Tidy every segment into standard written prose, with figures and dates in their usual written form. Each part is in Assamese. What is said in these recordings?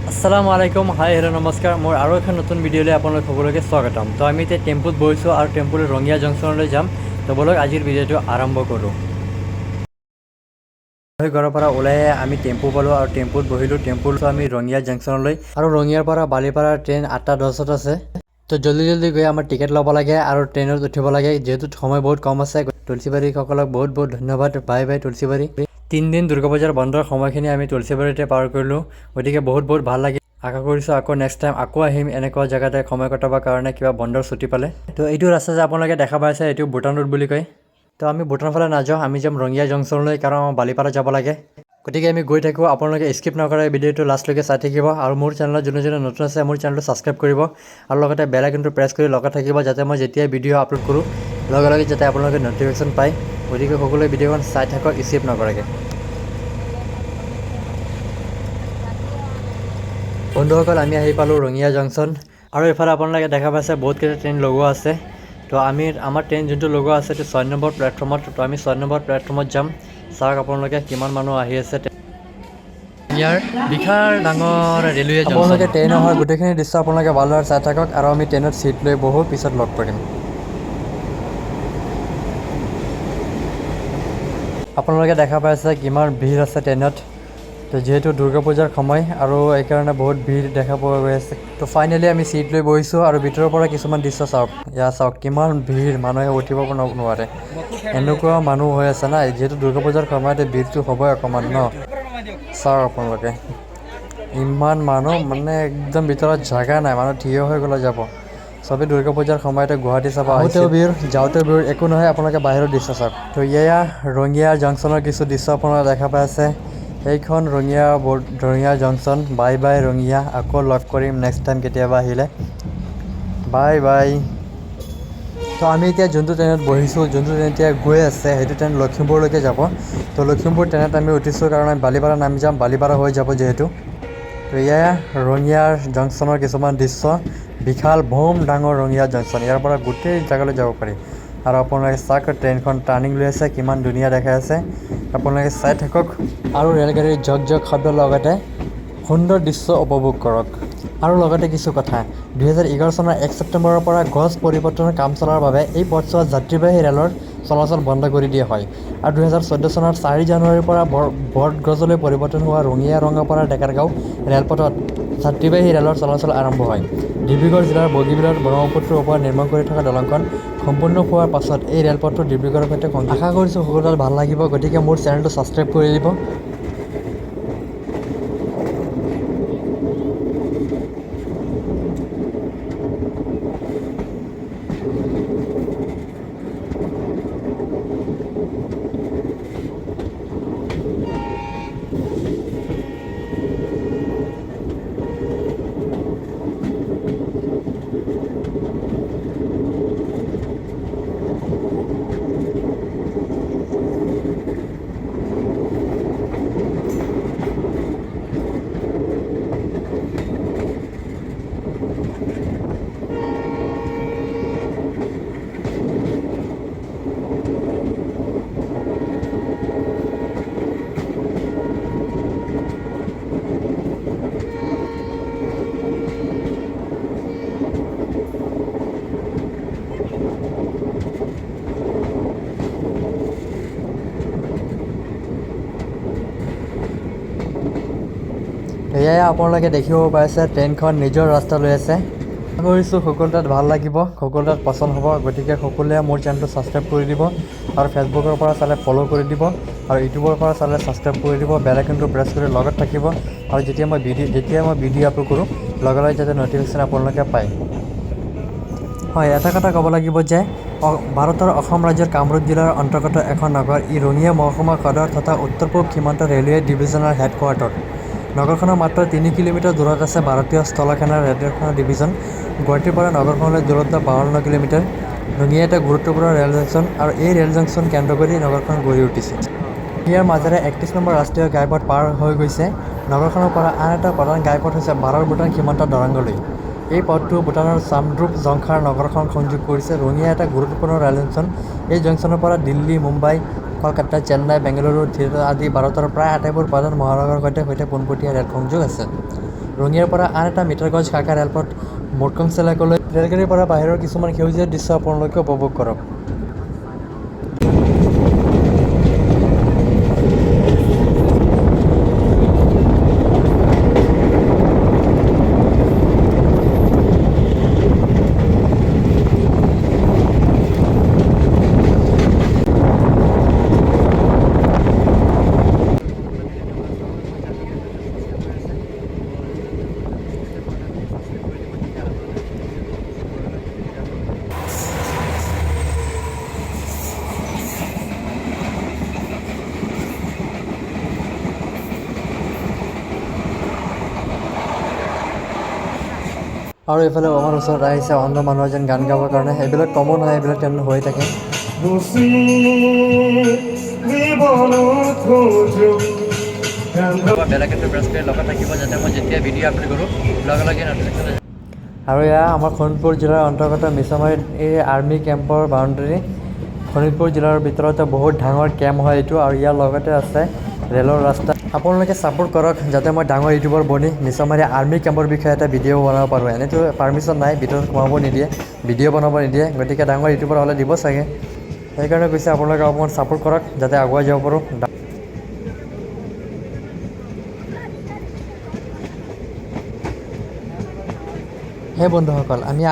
আসসালামু আলাইকুম, হাই হেল্ল' নমস্কাৰ। মোৰ আৰু এখন নতুন ভিডিঅ'লৈ আপোনালোক সকলোকে স্বাগতম। তো আমি এতিয়া টেম্পুত বহিছোঁ আৰু টেম্পুৰ ৰঙিয়া জংচনলৈ যাম। তো বলক আজিৰ ভিডিঅ'টো আৰম্ভ কৰোঁ। ঘৰৰ পৰা ওলাই আমি টেম্পু পালোঁ আৰু টেম্পুত বহিলোঁ। টেম্পুত আমি ৰঙিয়া জংচনলৈ, আৰু ৰঙিয়াৰ পৰা বালিপাৰা ট্ৰেইন 8:10 আছে। তো জলদি গৈ আমাৰ টিকেট ল'ব লাগে আৰু ট্ৰেইনত উঠিব লাগে, যিহেতু সময় বহুত কম আছে। তুলসীবাৰীসকলক বহুত ধন্যবাদ। Bye bye Tulsibari. 3 দিন দুৰ্গা পূজাৰ বন্ধৰ সময়খিনি আমি তুলসীবাৰীতে পাৰ কৰিলোঁ, গতিকে বহুত ভাল লাগিল। আশা কৰিছোঁ আকৌ নেক্সট টাইম আকৌ আহিম এনেকুৱা জেগাতে সময় কটাবৰ কাৰণে, কিবা বন্ধৰ ছুটি পালে। তো এইটো ৰাস্তা যে আপোনালোকে দেখা পাইছে, এইটো ভূটান ৰোড বুলি কয়। তো আমি ভূটান ফালে নাযাওঁ, আমি যাম ৰঙিয়া জংচনলৈ, কাৰণ বালিপাৰা যাব লাগে। গতিকে আমি গৈ থাকোঁ। আপোনালোকে স্কিপ নকৰে ভিডিঅ'টো লাষ্টলৈকে চাই থাকিব, আৰু মোৰ চেনেলত যোনে নতুন আছে মোৰ চেনেলটো ছাবস্ক্ৰাইব কৰিব, আৰু লগতে বেল আইকনটো প্ৰেছ কৰি লগত থাকিব, যাতে মই যেতিয়াই ভিডিঅ' আপলোড কৰোঁ লগে যাতে আপোনালোকে ন'টিফিকেশ্যন পায়। গতিকে সকলোৱে ভিডিঅ'খন চাই থাকক স্কিপ নকৰাকৈ। বন্ধুসকল, আমি আহি পালোঁ ৰঙিয়া জংচন, আৰু এইফালে আপোনালোকে দেখা পাইছে বহুতকেইটা ট্ৰেইন লগোৱা আছে। তো আমাৰ ট্ৰেইন যোনটো লগোৱা আছে এইটো 6 নম্বৰ প্লেটফৰ্মত। তো আমি 6 নম্বৰ প্লেটফৰ্মত যাম। চাওক আপোনালোকে কিমান মানুহ আহি আছে। ইয়াৰ বিশাল ডাঙৰ ৰেলৱে জংচন। আপোনালোকে ট্ৰেইন অহাৰ গোটেইখিনি দৃশ্য আপোনালোকে ভালদৰে চাই থাকক, আৰু আমি ট্ৰেইনত ছিট লৈ বহু পিছত লগ কৰিম। আপোনালোকে দেখা পাইছে কিমান ভিৰ আছে ট্ৰেইনত। তো যিহেতু দুৰ্গা পূজাৰ সময়, আৰু এইকাৰণে বহুত ভিৰ দেখা পোৱা গৈ আছে। তো ফাইনেলি আমি ছিট লৈ বহিছোঁ, আৰু ভিতৰৰ পৰা কিছুমান দৃশ্য চাওক। চাওক কিমান ভিৰ, মানুহে উঠিব নোৱাৰে, এনেকুৱা মানুহ হৈ আছে না। যিহেতু দুৰ্গা পূজাৰ সময়তে ভিৰটো হ'বই অকণমান ন। চাওক আপোনালোকে ইমান মানুহ, মানে একদম ভিতৰত জাগা নাই, মানুহ থিয় হৈ গ'লে যাব। চবেই দুৰ্গা পূজাৰ সময়তে গুৱাহাটী চাব আহিছে। ভিৰ যাওঁতেও ভিৰ, একো নহয়। আপোনালোকে বাহিৰৰ দৃশ্য চাওক। তো এয়া ৰঙিয়া জংচনৰ কিছু দৃশ্য আপোনালোকে দেখা পাই আছে। এইখন Rangia junction. Bye bye Rangia, আকৌ লগ কৰিম নেক্সট টাইম কেতিয়াবা আহিলে। Bye bye. তো আমি এতিয়া যোনটো ট্ৰেইনত বহিছোঁ, যোনটো ট্ৰেইন এতিয়া গৈ আছে, সেইটো ট্ৰেইন লখিমপুৰলৈকে যাব। তো লখিমপুৰ ট্ৰেইনত আমি উঠিছোঁ, কাৰণ আমি বালিপাৰা নামি যাম, বালিপাৰা হৈ যাব যিহেতু। তো এয়া ৰঙিয়াৰ জংচনৰ কিছুমান দৃশ্য। বিশাল ডাঙৰ ৰঙিয়া জংচন, ইয়াৰ পৰা গোটেই জেগালৈ যাব পাৰি। আৰু আপোনালোকে চাওক ট্ৰেইনখন টাৰ্ণিং লৈ আছে, কিমান ধুনীয়া দেখাই আছে। আপোনালোকে চাই থাকক, আৰু ৰেলগাড়ীৰ ঝক শব্দৰ লগতে সুন্দৰ দৃশ্য উপভোগ কৰক। আৰু লগতে কিছু কথা, 2011 চনৰ 1 ছেপ্টেম্বৰৰ পৰা গছ পৰিৱৰ্তনৰ কাম চলাৰ বাবে এই পথছোৱাত যাত্ৰীবাহী ৰেলৰ চলাচল বন্ধ কৰি দিয়া হয়। আৰু 2014 চনৰ 4 জানুৱাৰীৰ পৰা বটগছলৈ পৰিৱৰ্তন হোৱা ৰঙিয়া ৰঙাপাৰা ডেকাৰগাঁও ৰেলপথত যাত্ৰীবাহী ৰেলৰ চলাচল আৰম্ভ হয়। ডিব্ৰুগড় জিলাৰ বগীবিলত ব্ৰহ্মপুত্ৰৰ ওপৰত নিৰ্মাণ কৰি থকা দলংখন সম্পূৰ্ণ হোৱাৰ পাছত এই ৰেলপথটো ডিব্ৰুগড়ৰ সৈতে সংযোগ। আশা কৰিছোঁ সকলোৰে ভাল লাগিব, গতিকে মোৰ চেনেলটো ছাবস্ক্ৰাইব কৰি দিব। এয়াই আপোনালোকে দেখিব পাইছে, ট্ৰেইনখন নিজৰ ৰাস্তা লৈ আছে। আশা কৰিছোঁ সকলো তাত ভাল লাগিব, সকলো তাত পচন্দ হ'ব। গতিকে সকলোৱে মোৰ চেনেলটো ছাবস্ক্ৰাইব কৰি দিব, আৰু ফেচবুকৰ পৰা চালে ফ'ল' কৰি দিব, আৰু ইউটিউবৰ পৰা চালে ছাবস্ক্ৰাইব কৰি দিব। বেল আইকনটো প্ৰেছ কৰি লগত থাকিব, আৰু যেতিয়া মই ভিডিঅ' আপলোড কৰোঁ লগে যাতে ন'টিফিকেশ্যন আপোনালোকে পায়। হয়, এটা কথা ক'ব লাগিব যে ভাৰতৰ অসম ৰাজ্যৰ কামৰূপ জিলাৰ অন্তৰ্গত এখন নগৰ। ই ৰঙিয়া মহকুমা সদৰ তথা উত্তৰ পূব সীমান্ত ৰেলৱে ডিভিজনৰ হেডকোৱাৰ্টাৰ। নগৰখনৰ মাত্ৰ 3 কিলোমিটাৰ দূৰত আছে ভাৰতীয় স্থলসেনাৰ ৰেলৱেৰ ডিভিজন। গুৱাহাটীৰ পৰা নগৰখনলৈ দূৰত্ব 52 কিলোমিটাৰ। ৰঙিয়া এটা গুৰুত্বপূৰ্ণ ৰেল জংচন, আৰু এই ৰেল জংচন কেন্দ্ৰ কৰি নগৰখন গঢ়ি উঠিছে। ইয়াৰ মাজেৰে 31 নম্বৰ ৰাষ্ট্ৰীয় ঘাইপথ পাৰ হৈ গৈছে। নগৰখনৰ পৰা আন এটা প্ৰধান ঘাইপথ হৈছে ভাৰত ভূটান সীমান্ত দৰংগলৈ। এই পথটো ভূটানৰ চামদ্ৰুপ জংখাৰ নগৰখন সংযোগ কৰিছে। ৰঙিয়া এটা গুৰুত্বপূৰ্ণ ৰেল জংচন। এই জংচনৰ পৰা দিল্লী, মুম্বাই, কলকাতা, চেন্নাই, বেংগালুৰু আদি ভাৰতৰ প্ৰায় আটাইবোৰ প্ৰধান মহানগৰৰ সৈতে পোনপটীয়া ৰেল সংযোগ আছে। ৰঙিয়াৰ পৰা আন এটা মিটাৰগঞ্জ শাখা ৰেলপথ মুৰ্কংচেলাকলৈ ৰেলগাড়ীৰ পৰা বাহিৰৰ কিছুমান সেউজীয়া দৃশ্য আপোনালোকে উপভোগ কৰক। আৰু এইফালে আমাৰ ওচৰত আহিছে অন্ধ মানুহ এজন গান গাবৰ কাৰণে। এইবিলাক কমন হয়, এইবিলাক তেনে হৈ থাকে। বেলেগেতো প্ৰেছ কৰি লগত থাকিব যাতে মই যেতিয়া ভিডিঅ' আপলোড কৰোঁ লগে লগে নটিফিকেশ্যন। আৰু এয়া আমাৰ শোণিতপুৰ জিলাৰ অন্তৰ্গত মিছামাৰীত এই আৰ্মি কেম্পৰ বাউণ্ডেৰী। শোণিতপুৰ জিলাৰ ভিতৰতে বহুত ডাঙৰ কেম্প হয় এইটো, আৰু ইয়াৰ লগতে আছে ৰেলৰ ৰাস্তা। আপোনালোকে ছাপোৰ্ট কৰক যাতে মই ডাঙৰ ইউটিউবাৰ বনি মিছামাৰী আৰ্মি কেম্পৰ বিষয়ে এটা ভিডিঅ' বনাব পাৰোঁ। এনেতো পাৰ্মিশ্যন নাই, ভিতৰত সোমাব নিদিয়ে, ভিডিঅ' বনাব নিদিয়ে, গতিকে ডাঙৰ ইউটিউবাৰ হ'লে দিব চাগে। সেইকাৰণে কৈছে আপোনালোকে অকণমান ছাপোৰ্ট কৰক যাতে আগুৱাই যাব পাৰোঁ। সেই বন্ধুসকল, আমি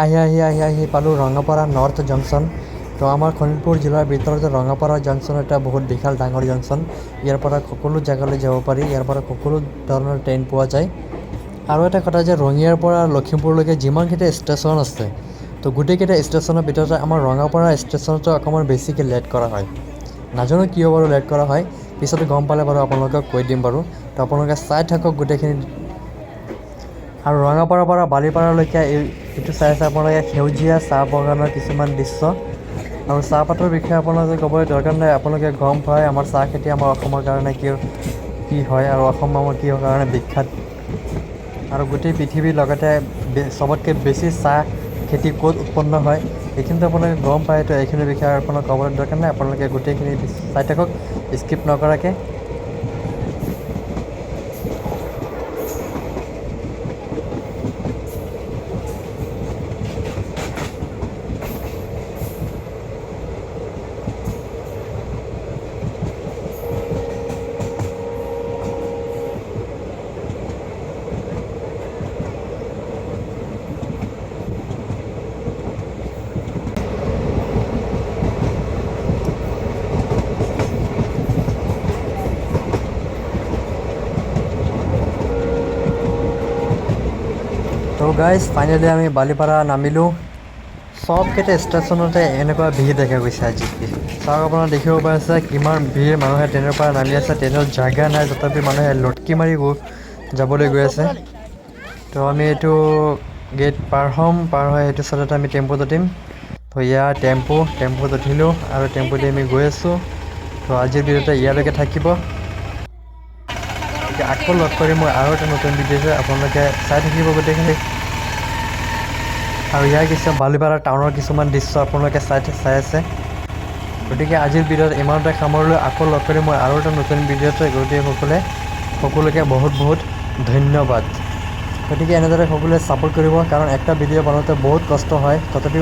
আহি পালোঁ ৰঙাপাৰা নৰ্থ জংচন। তো আমাৰ শোণিতপুৰ জিলাৰ ভিতৰতে ৰঙাপাৰা জংচন এটা বহুত বিশাল ডাঙৰ জংচন। ইয়াৰ পৰা সকলো জেগালৈ যাব পাৰি, ইয়াৰ পৰা সকলো ধৰণৰ ট্ৰেইন পোৱা যায়। আৰু এটা কথা যে ৰঙিয়াৰ পৰা লখিমপুৰলৈকে যিমানকেইটা ষ্টেচন আছে, তো গোটেইকেইটা ষ্টেচনৰ ভিতৰতে আমাৰ ৰঙাপাৰা ষ্টেচনটো অকণমান বেছিকৈ লেট কৰা হয়। নাজানো কিয় বাৰু লেট কৰা হয়, পিছতে গম পালে বাৰু আপোনালোকক কৈ দিম বাৰু। তো আপোনালোকে চাই থাকক গোটেইখিনি। আৰু ৰঙাপাৰাৰ পৰা বালিপাৰালৈকে এইটো চাই আছে আপোনালোকে সেউজীয়া চাহ বাগানৰ কিছুমান দৃশ্য। আৰু চাহপাতৰ বিষয়ে আপোনালোকে ক'বলৈ দৰকাৰ নাই, আপোনালোকে গম পায় আমাৰ চাহ খেতি আমাৰ অসমৰ কাৰণে কি হয়, আৰু অসম আমাৰ কিহৰ কাৰণে বিখ্যাত, আৰু গোটেই পৃথিৱীৰ লগতে চবতকৈ বেছি চাহ খেতি ক'ত উৎপন্ন হয় এইখিনিতো আপোনালোকে গম পায়। তো এইখিনিৰ বিষয়ে আপোনাক ক'বলৈ দৰকাৰ নাই, আপোনালোকে গোটেইখিনি চাই থাকক স্কিপ নকৰাকৈ। তো গাইজ ফাইনেলি আমি বালিপাৰা নামিলোঁ। চবকেইটা ষ্টেচনতে এনেকুৱা ভিৰ দেখা গৈছে আজি। চাওক আপোনাৰ দেখিব পাৰিছে কিমান ভিৰ, মানুহে ট্ৰেইনৰ পৰা নামি আছে, ট্ৰেইনত জাগা নাই তথাপি মানুহে লটকি মাৰি যাবলৈ গৈ আছে। তো আমি এইটো গেট পাৰ হ'ম, পাৰ হৈ সেইটো চাইডতে আমি টেম্পুত উঠিম। তো ইয়াৰ টেম্পুত উঠিলোঁ আৰু টেম্পুত আমি গৈ আছোঁ। তো আজিৰ ভিডিঅ'টো ইয়ালৈকে থাকিব। আকৌ লগ কৰি মই আৰু এটা নতুন ভিডিঅ' আপোনালোকে চাই থাকিব গোটেইখিনি। আৰু ইয়াৰ কিছু বালিপাৰা টাউনৰ কিছুমান দৃশ্য আপোনালোকে চাই আছে। গতিকে আজিৰ ভিডিঅ'ত ইমানতে সামৰিলোঁ। আকৌ লগ কৰি মই আৰু এটা নতুন ভিডিঅ'তে সকলোকে বহুত বহুত ধন্যবাদ। গতিকে এনেদৰে সকলোৱে ছাপোৰ্ট কৰিব, কাৰণ একটা ভিডিঅ' বনাওঁতে বহুত কষ্ট হয়, তথাপিও